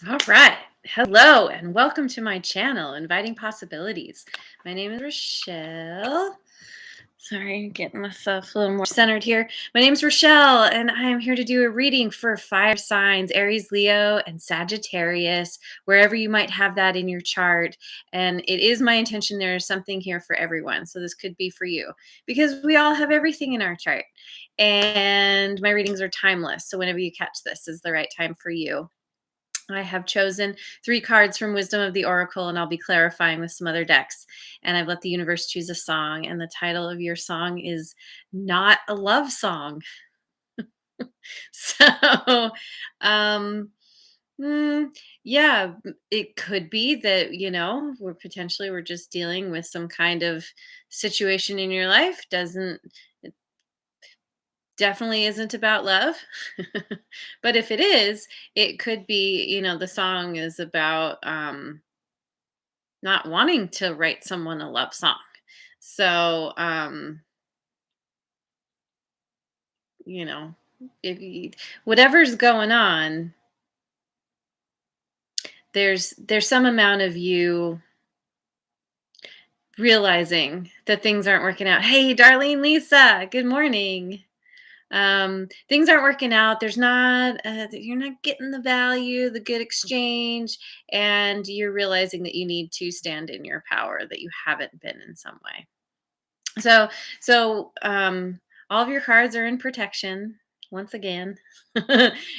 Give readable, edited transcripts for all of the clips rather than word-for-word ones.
All right. Hello and welcome to my channel, Inviting Possibilities. My name is Rochelle. Sorry, getting myself a little more centered here. My name is Rochelle, and I am here to do a reading for fire signs, Aries, Leo, and Sagittarius, wherever you might have that in your chart. And it is my intention there is something here for everyone. So this could be for you because we all have everything in our chart. And my readings are timeless. So whenever you catch this is the right time for you. I have chosen 3 cards from Wisdom of the Oracle, and I'll be clarifying with some other decks. And I've let the universe choose a song, and the title of your song is Not a Love Song. So, um, mm, yeah, it could be that, we're just dealing with some kind of situation in your life. It definitely isn't about love. But if it is, it could be, the song is about not wanting to write someone a love song. So, you know, if you, whatever's going on, there's some amount of you realizing that things aren't working out. Hey, Darlene Lisa, good morning. Things aren't working out. There's not you're not getting the value, the good exchange, and you're realizing that you need to stand in your power, that you haven't been in some way. So all of your cards are in protection. Once again,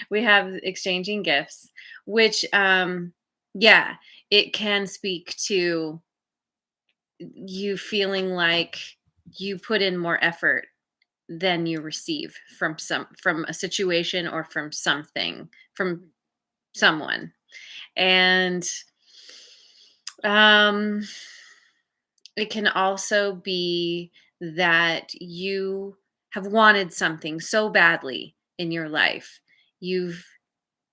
we have exchanging gifts, which yeah, it can speak to you feeling like you put in more effort than you receive from a situation or from someone. And um it can also be that you have wanted something so badly in your life. You've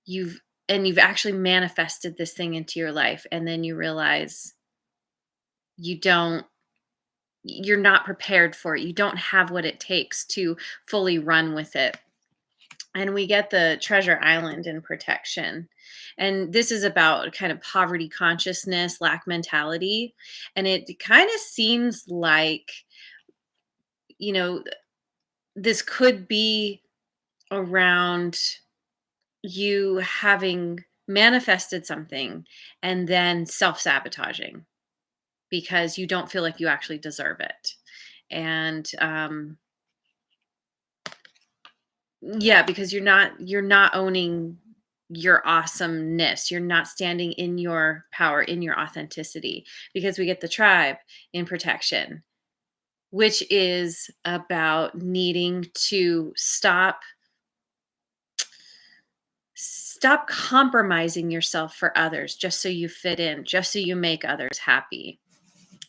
you've actually manifested this thing into your life, and then you realize you don't you're not prepared for it. You don't have what it takes to fully run with it. And we get the treasure island in protection. And this is about kind of poverty consciousness, lack mentality. And it kind of seems like, you know, this could be around you having manifested something and then self-sabotaging because you don't feel like you actually deserve it. And yeah, because you're not owning your awesomeness. You're not standing in your power, in your authenticity, because we get the tribe in protection, which is about needing to stop compromising yourself for others just so you fit in, just so you make others happy.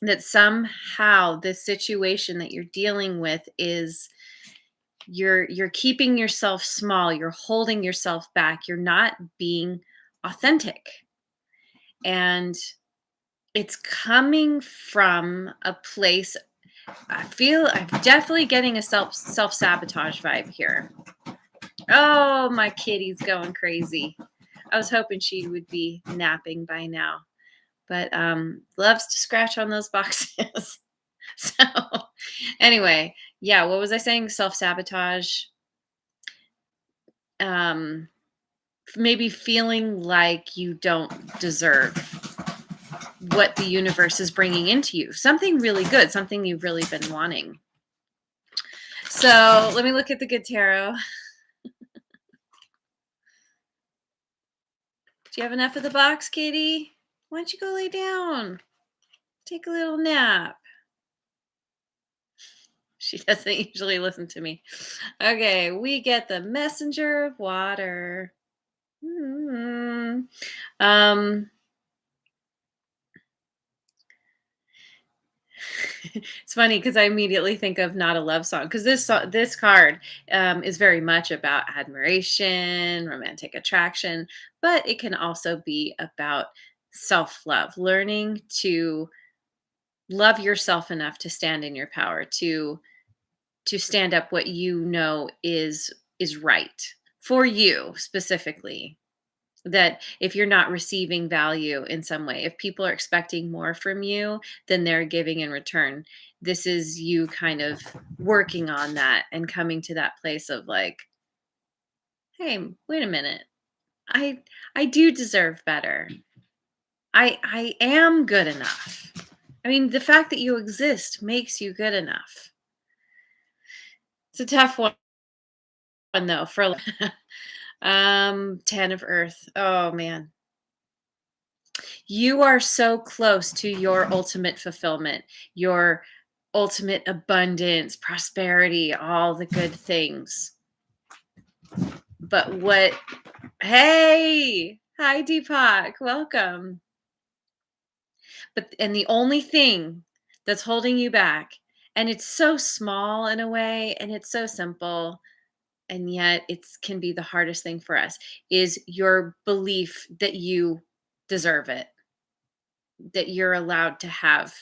That somehow this situation that you're dealing with is you're keeping yourself small, you're holding yourself back, you're not being authentic. And it's coming from a place I feel I'm definitely getting a self-sabotage vibe here. Oh, my kitty's going crazy. I was hoping she would be napping by now, but loves to scratch on those boxes. So anyway, yeah, what was I saying? Self-sabotage. Um maybe feeling like you don't deserve what the universe is bringing into you. Something really good, something you've really been wanting. So let me look at the good tarot. Do you have enough of the box, Katie? Why don't you go lay down? Take a little nap. She doesn't usually listen to me. Okay, we get the messenger of water. Um, it's funny because I immediately think of Not a Love Song because this card is very much about admiration, romantic attraction, but it can also be about self-love, learning to love yourself enough to stand in your power, to stand up what you know is right for you specifically. That if you're not receiving value in some way, if people are expecting more from you than they're giving in return, this is you kind of working on that and coming to that place of like, hey, wait a minute. I I do deserve better. I am good enough. I mean, the fact that you exist makes you good enough. It's a tough one though for 10 of earth. Oh man. You are so close to your ultimate fulfillment, your ultimate abundance, prosperity, all the good things. But what hey, hi Deepak, welcome. But and the only thing that's holding you back, and it's so small in a way, and it's so simple, and yet it's can be the hardest thing for us, is your belief that you deserve it, that you're allowed to have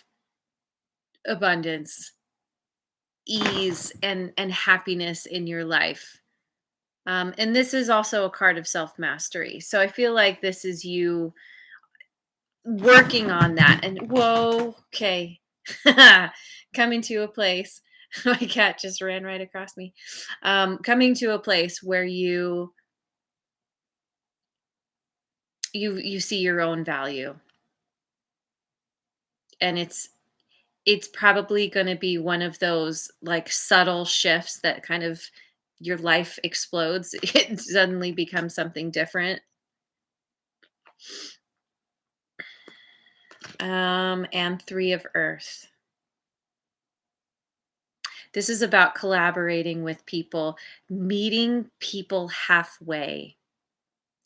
abundance, ease, and happiness in your life. And this is also a card of self mastery. So I feel like this is you working on that. And whoa, okay, coming to a place. My cat just ran right across me. Coming to a place where you see your own value, and it's probably going to be one of those like subtle shifts that kind of your life explodes. It suddenly becomes something different. And three of earth. This is about collaborating with people, meeting people halfway.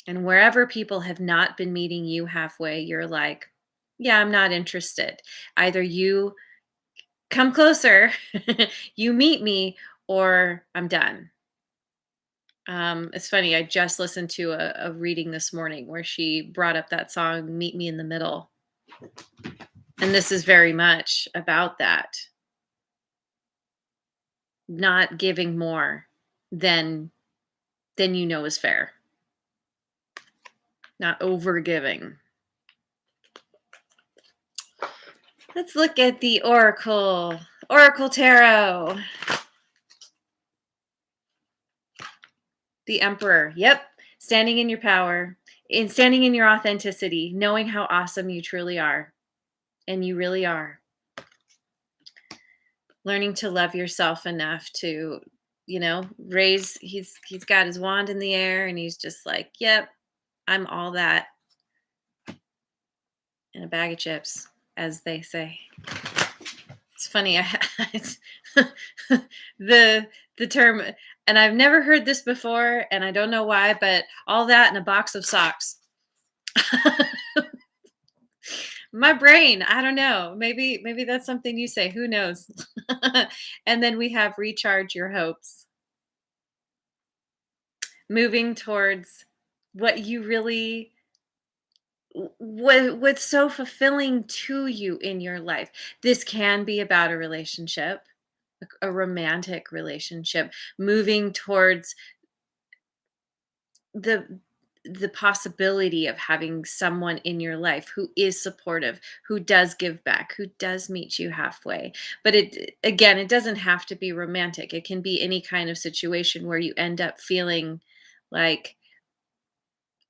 And wherever people have not been meeting you halfway, you're like, yeah, I'm not interested. Either you come closer, you meet me, or I'm done. It's funny. I just listened to a reading this morning where she brought up that song, Meet Me in the Middle. And this is very much about that, not giving more than you know is fair, not over giving. Let's look at the Oracle Tarot. The Emperor. Yep. Standing in your power, in standing in your authenticity, knowing how awesome you truly are. And you really are. Learning to love yourself enough to, raise he's got his wand in the air and he's just like, "Yep, I'm all that in a bag of chips," as they say. It's funny. It's the the term, and I've never heard this before, and I don't know why, but all that in a box of socks. My brain, I don't know. Maybe that's something you say. Who knows? And then we have recharge your hopes, moving towards what you really what's so fulfilling to you in your life. This can be about a relationship, a romantic relationship, moving towards the the possibility of having someone in your life who is supportive, who does give back, who does meet you halfway. But it doesn't have to be romantic. It can be any kind of situation where you end up feeling like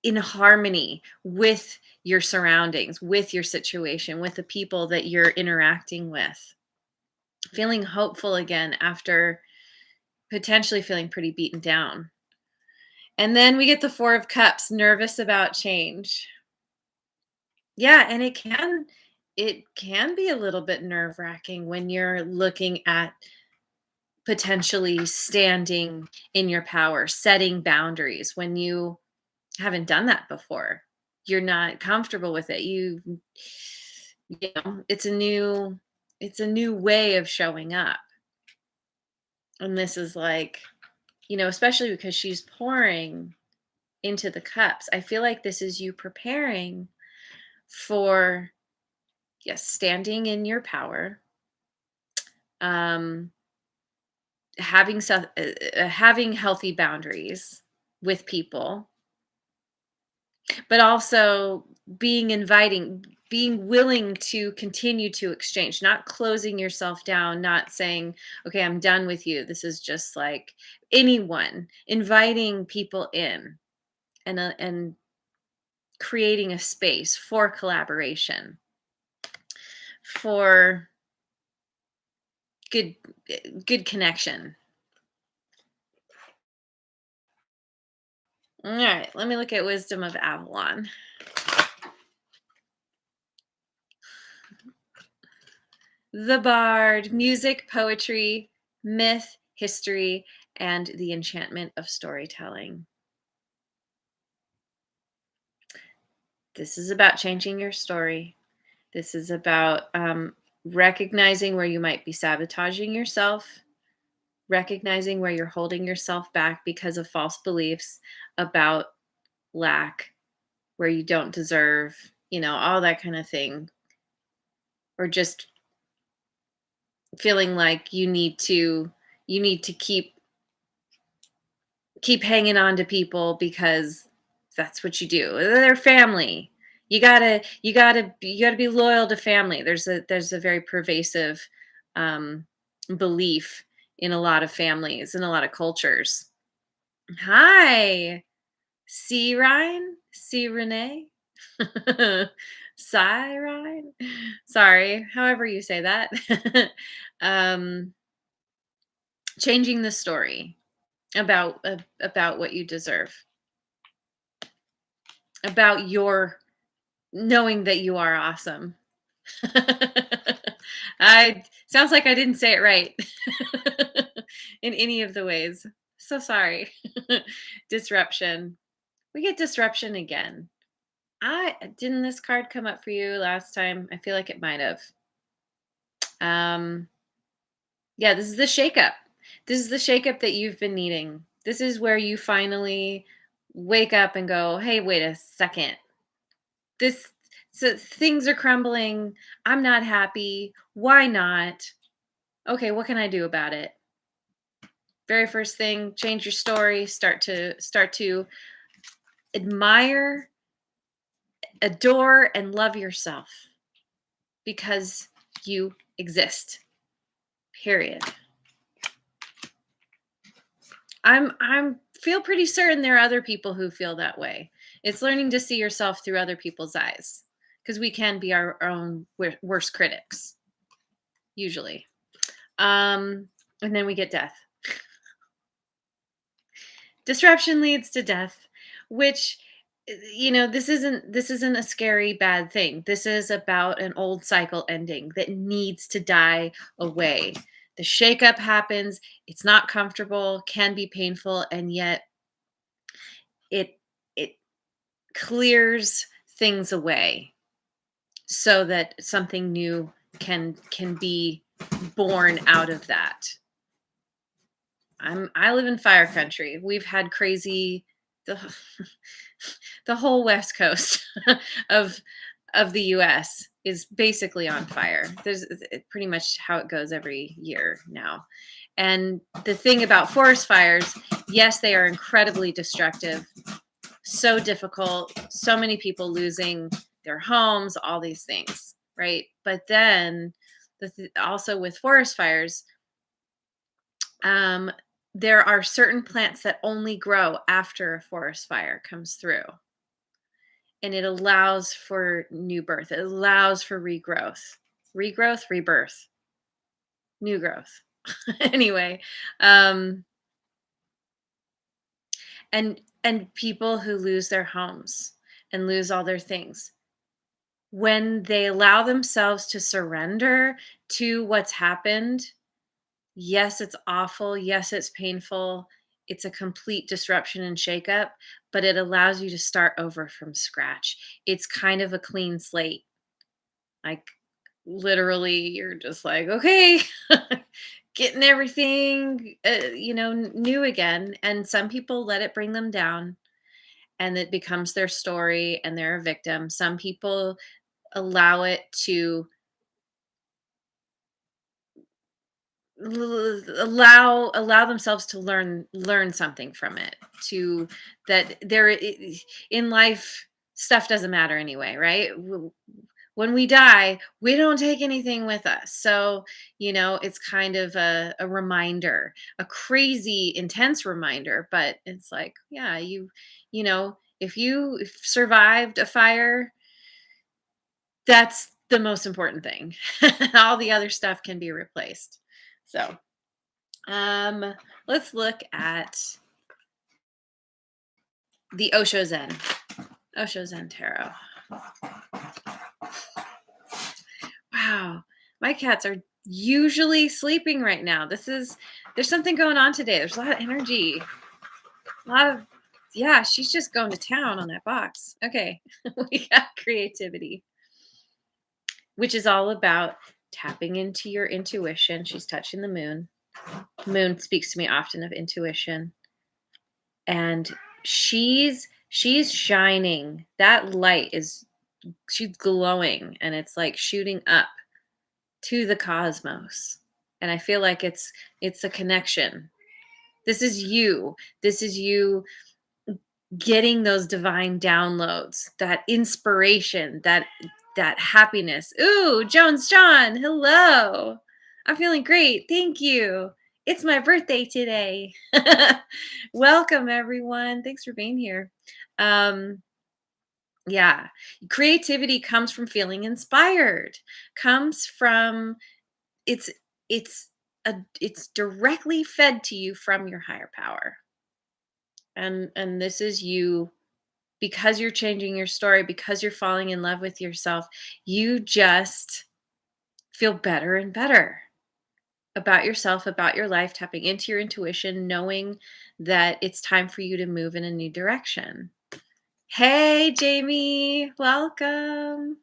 in harmony with your surroundings, with your situation, with the people that you're interacting with. Feeling hopeful again after potentially feeling pretty beaten down. And then we get the 4 of cups, nervous about change. Yeah, and it can be a little bit nerve-wracking when you're looking at potentially standing in your power, setting boundaries when you haven't done that before. You're not comfortable with it. It's a new way of showing up. And this is like, especially because she's pouring into the cups. I feel like this is you preparing for, yes, standing in your power, um having healthy boundaries with people, but also being willing to continue to exchange, not closing yourself down, not saying, okay, I'm done with you. This is just like anyone, inviting people in and creating a space for collaboration, for good good connection. All right, let me look at wisdom of Avalon. The Bard, music, poetry, myth, history, and the enchantment of storytelling. This is about changing your story. This is about recognizing where you might be sabotaging yourself, recognizing where you're holding yourself back because of false beliefs about lack, where you don't deserve, all that kind of thing, or just feeling like you need to keep hanging on to people because that's what you do. They're family. You gotta be loyal to family. There's a very pervasive um, belief in a lot of families, in a lot of cultures. Hi, C Ryan, C Renee, Cy Ryan. Sorry, however you say that. um, changing the story about what you deserve, about your knowing that you are awesome. I sounds like I didn't say it right in any of the ways. So sorry. Disruption. We get disruption again. I didn't this card come up for you last time? I feel like it might have. Um yeah, this is the shakeup. This is the shakeup that you've been needing. This is where you finally wake up and go, "Hey, wait a second. This so things are crumbling. I'm not happy. Why not? Okay, what can I do about it?" Very first thing, change your story, start to admire, adore and love yourself because you exist. Period. I'm feel pretty certain there are other people who feel that way. It's learning to see yourself through other people's eyes because we can be our own worst critics usually. And then we get death. Disruption leads to death, which this isn't a scary bad thing. This is about an old cycle ending that needs to die away. The shakeup happens, it's not comfortable, can be painful, and yet it it clears things away so that something new can be born out of that. I live in fire country. We've had crazy the the whole west coast of of the US is basically on fire. There's pretty much how it goes every year now. And the thing about forest fires, yes, they are incredibly destructive, so difficult, so many people losing their homes, all these things, right? But then also with forest fires, um, there are certain plants that only grow after a forest fire comes through. And it allows for new birth. It allows for regrowth. Regrowth, rebirth, new growth. Anyway, um, and people who lose their homes and lose all their things, when they allow themselves to surrender to what's happened, yes, it's awful. Yes, it's painful. It's a complete disruption and shakeup, but it allows you to start over from scratch. It's kind of a clean slate. Like literally, you're just like, okay, getting everything, new again. And some people let it bring them down and it becomes their story and they're a victim. Some people allow it to allow themselves to learn something from it, to that in life. stuff doesn't matter anyway, right? When we die, we don't take anything with us. So, it's kind of a reminder, a crazy, intense reminder, but it's like, yeah, if you survived a fire, that's the most important thing. All the other stuff can be replaced. So, um, let's look at the Osho Zen. Osho Zen Tarot. Wow. My cats are usually sleeping right now. There's something going on today. There's a lot of energy. A lot of, yeah, she's just going to town on that box. Okay. We got creativity, which is all about tapping into your intuition. She's touching the moon. Moon speaks to me often of intuition. And she's shining. That light she's glowing, and it's like shooting up to the cosmos. And I feel like it's a connection. This is you. This is you getting those divine downloads, that inspiration, that happiness. Ooh, Jones John, hello. I'm feeling great. Thank you. It's my birthday today. Welcome everyone. Thanks for being here. Um yeah, creativity comes from feeling inspired. Comes from it's it's it's directly fed to you from your higher power. And this is you, because you're changing your story, because you're falling in love with yourself, you just feel better and better about yourself, about your life, tapping into your intuition, knowing that it's time for you to move in a new direction. Hey, Jamie, welcome.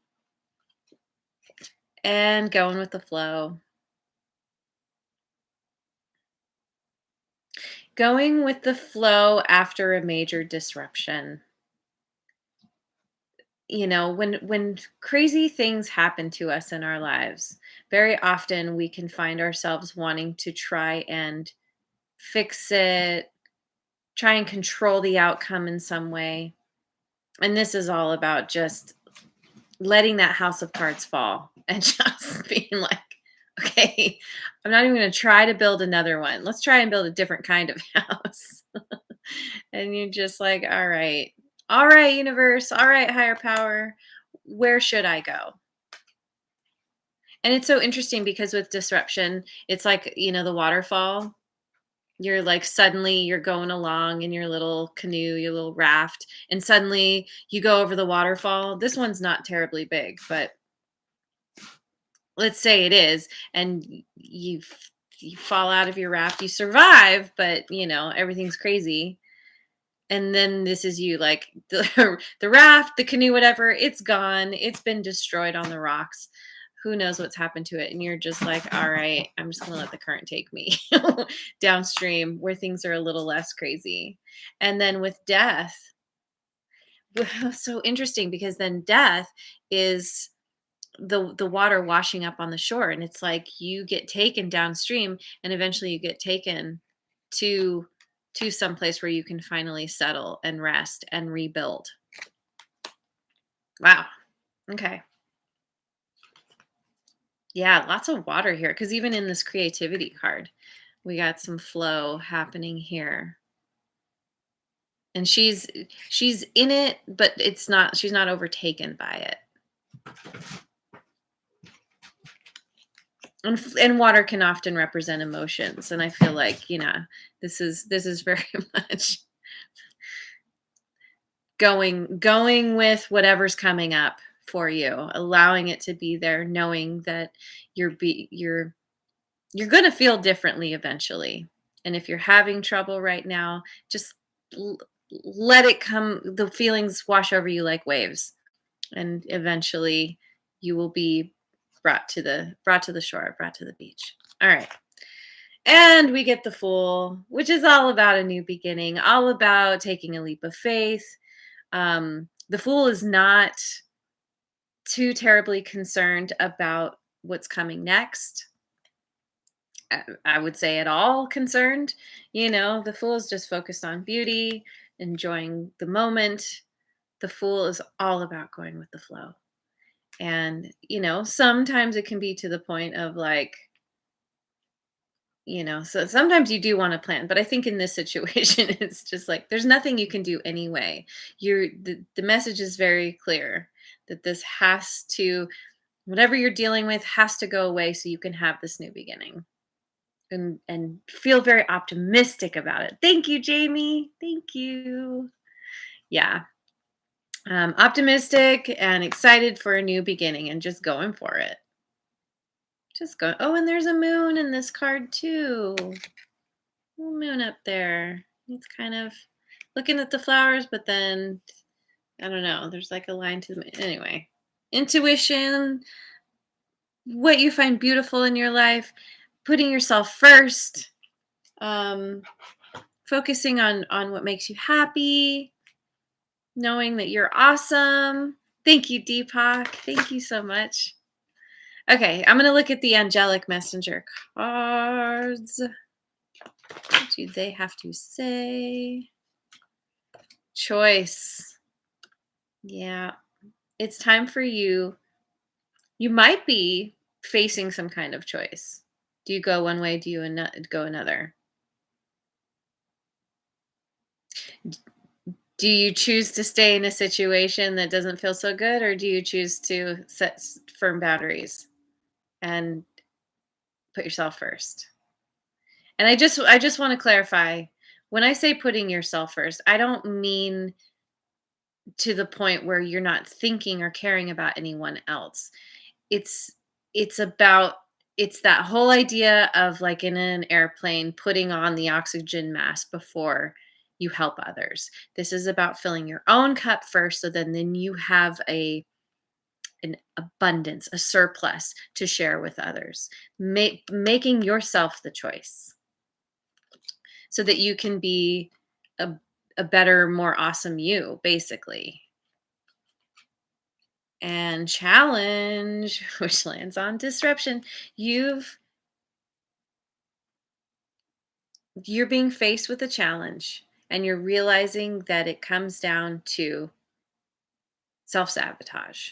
And going with the flow. Going with the flow after a major disruption. When crazy things happen to us in our lives, very often we can find ourselves wanting to try and fix it, try and control the outcome in some way. And this is all about just letting that house of cards fall and just being like, okay, I'm not even going to try to build another one. Let's try and build a different kind of house. And you're just like, all right, universe, all right, higher power, where should I go? And it's so interesting because with disruption, it's like, the waterfall. You're like, suddenly you're going along in your little canoe, your little raft, and suddenly you go over the waterfall. This one's not terribly big, but let's say it is, and you fall out of your raft. You survive, but everything's crazy. And then this is you, like, the raft, the canoe, whatever, it's gone. It's been destroyed on the rocks. Who knows what's happened to it? And you're just like, all right, I'm just going to let the current take me downstream where things are a little less crazy. And then with death, so interesting, because then death is the water washing up on the shore, and it's like you get taken downstream, and eventually you get taken to some place where you can finally settle and rest and rebuild. Wow. Okay. Yeah, lots of water here, because even in this creativity card, we got some flow happening here. And she's in it, but she's not overtaken by it. And water can often represent emotions, and I feel like, this is very much going with whatever's coming up for you, allowing it to be there, knowing that you're going to feel differently eventually. And if you're having trouble right now, just l- let it come, the feelings wash over you like waves, and eventually you will be brought to the shore, brought to the beach. All right. And we get the Fool, which is all about a new beginning, all about taking a leap of faith. The Fool is not too terribly concerned about what's coming next. I would say at all concerned. The Fool is just focused on beauty, enjoying the moment, The Fool is all about going with the flow. And, sometimes it can be to the point of like, so sometimes you do want to plan, but I think in this situation, it's just like there's nothing you can do anyway. The message is very clear that this has to, whatever you're dealing with has to go away so you can have this new beginning. And feel very optimistic about it. Thank you, Jamie. Thank you. Yeah. Optimistic and excited for a new beginning and just going for it. Just go. Oh, and there's a moon in this card too. Little moon up there. It's kind of looking at the flowers, but then I don't know. There's like a line to the moon. Anyway, intuition, what you find beautiful in your life, putting yourself first, focusing on what makes you happy, knowing that you're awesome. Thank you, Deepak. Thank you so much. Okay, I'm going to look at the angelic messenger cards. What do they have to say? Choice. Yeah, it's time for you. You might be facing some kind of choice. Do you go one way? Do you go another? Do you choose to stay in a situation that doesn't feel so good, or do you choose to set firm boundaries and put yourself first? And I just want to clarify, when I say putting yourself first, I don't mean to the point where you're not thinking or caring about anyone else. It's it's about it's that whole idea of like in an airplane putting on the oxygen mask before you help others. This is about filling your own cup first so then you have an abundance, a surplus to share with others. Making yourself the choice so that you can be a, a better, more awesome you, basically. And challenge, which lands on disruption. You're being faced with a challenge and you're realizing that it comes down to self-sabotage.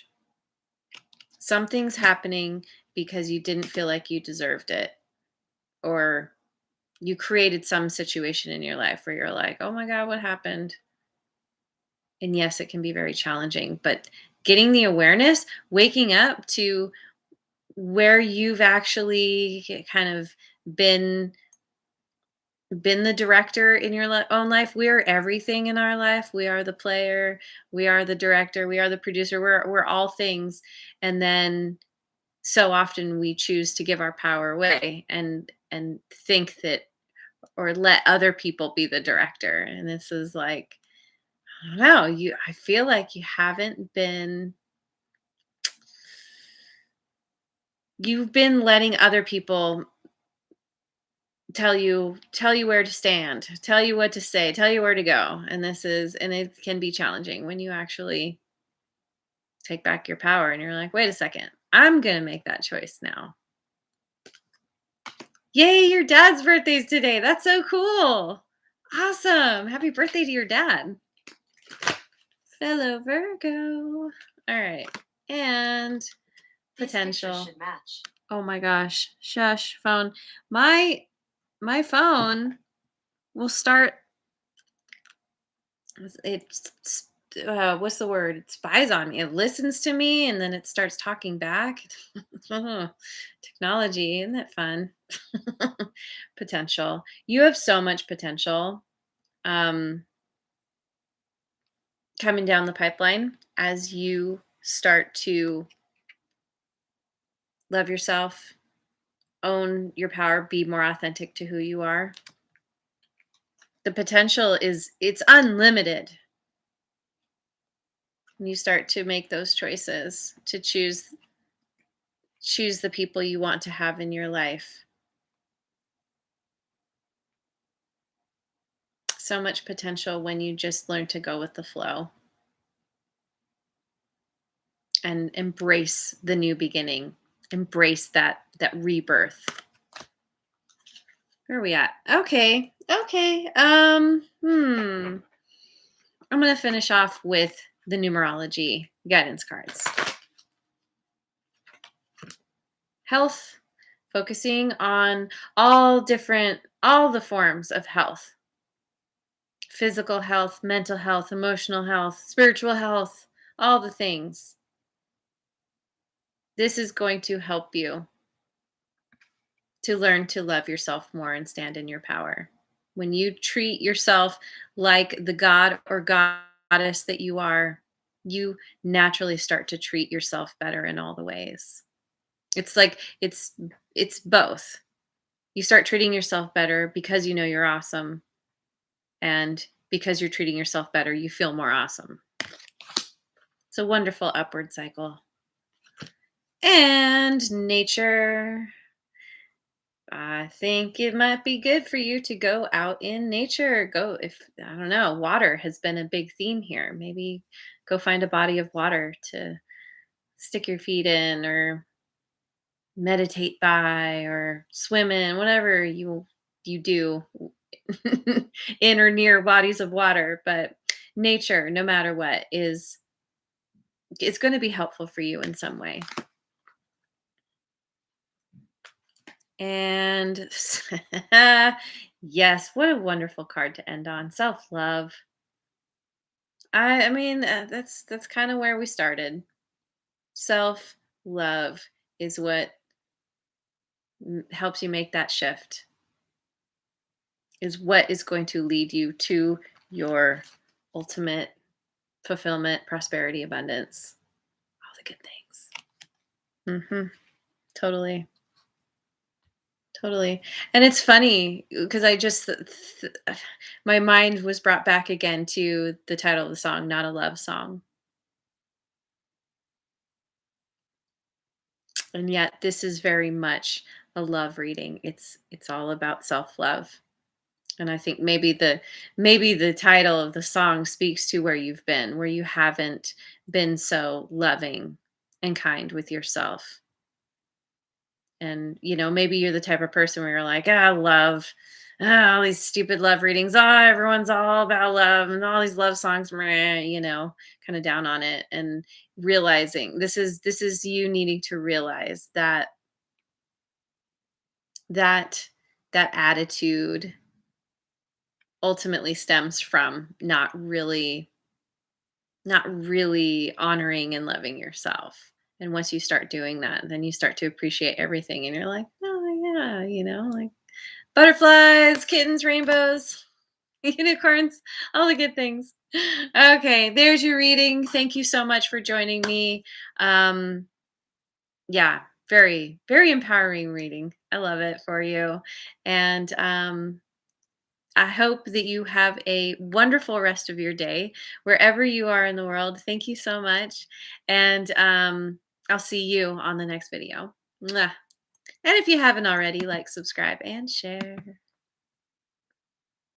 Something's happening because you didn't feel like you deserved it, or you created some situation in your life where you're like, oh my God, what happened? And yes, it can be very challenging, but getting the awareness, waking up to where you've actually kind of been the director in your own life. We are everything in our life. We are the player, we are the director, we are the producer, we're all things. And then so often we choose to give our power away and think that, or let other people be the director. And this is like, I don't know, I feel like you've been letting other people tell you where to stand, tell you what to say, tell you where to go. And it can be challenging when you actually take back your power and you're like, wait a second, I'm going to make that choice now. Yay, your dad's birthday's today. That's so cool. Awesome. Happy birthday to your dad. Fellow Virgo. All right. And potential. Oh my gosh. Shush, phone. My phone will start. It's what's the word? It spies on me. It listens to me and then it starts talking back. Technology, isn't that fun? Potential. You have so much potential um, coming down the pipeline as you start to love yourself, own your power, be more authentic to who you are. The potential it's unlimited. When you start to make those choices to choose the people you want to have in your life. So much potential when you just learn to go with the flow and embrace the new beginning, embrace that rebirth. Where are we at? Okay. I'm going to finish off with the numerology guidance cards. Health, focusing on all the forms of health: physical health, mental health, emotional health, spiritual health, all the things. This is going to help you to learn to love yourself more and stand in your power. When you treat yourself like the god or goddess that you are, you naturally start to treat yourself better in all the ways. It's like it's both. You start treating yourself better because you know you're awesome, and because you're treating yourself better, you feel more awesome. It's a wonderful upward cycle. And nature. I think it might be good for you to go out in nature. Go, if I don't know, water has been a big theme here. Maybe go find a body of water to stick your feet in, or meditate by, or swim in, whatever you do in or near bodies of water. But nature, no matter what, is it's going to be helpful for you in some way. And yes, what a wonderful card to end on. Self-love. I mean, that's kind of where we started. Self-love is what helps you make that shift. Is what is going to lead you to your ultimate fulfillment, prosperity, abundance, all the good things. Totally. Totally. And it's funny because I just my mind was brought back again to the title of the song, Not a Love Song. And yet this is very much a love reading. It's all about self-love. And I think maybe the title of the song speaks to where you've been, where you haven't been so loving and kind with yourself. And, maybe you're the type of person where you're like, love, all these stupid love readings. Everyone's all about love and all these love songs, meh, kind of down on it. And realizing this is you needing to realize that that attitude ultimately stems from not really honoring and loving yourself. And once you start doing that, then you start to appreciate everything and you're like, oh yeah, like butterflies, kittens, rainbows, unicorns, all the good things. Okay, there's your reading. Thank you so much for joining me. Yeah, very, very empowering reading. I love it for you. And I hope that you have a wonderful rest of your day wherever you are in the world. Thank you so much. And I'll see you on the next video. Mwah. And if you haven't already, like, subscribe, and share.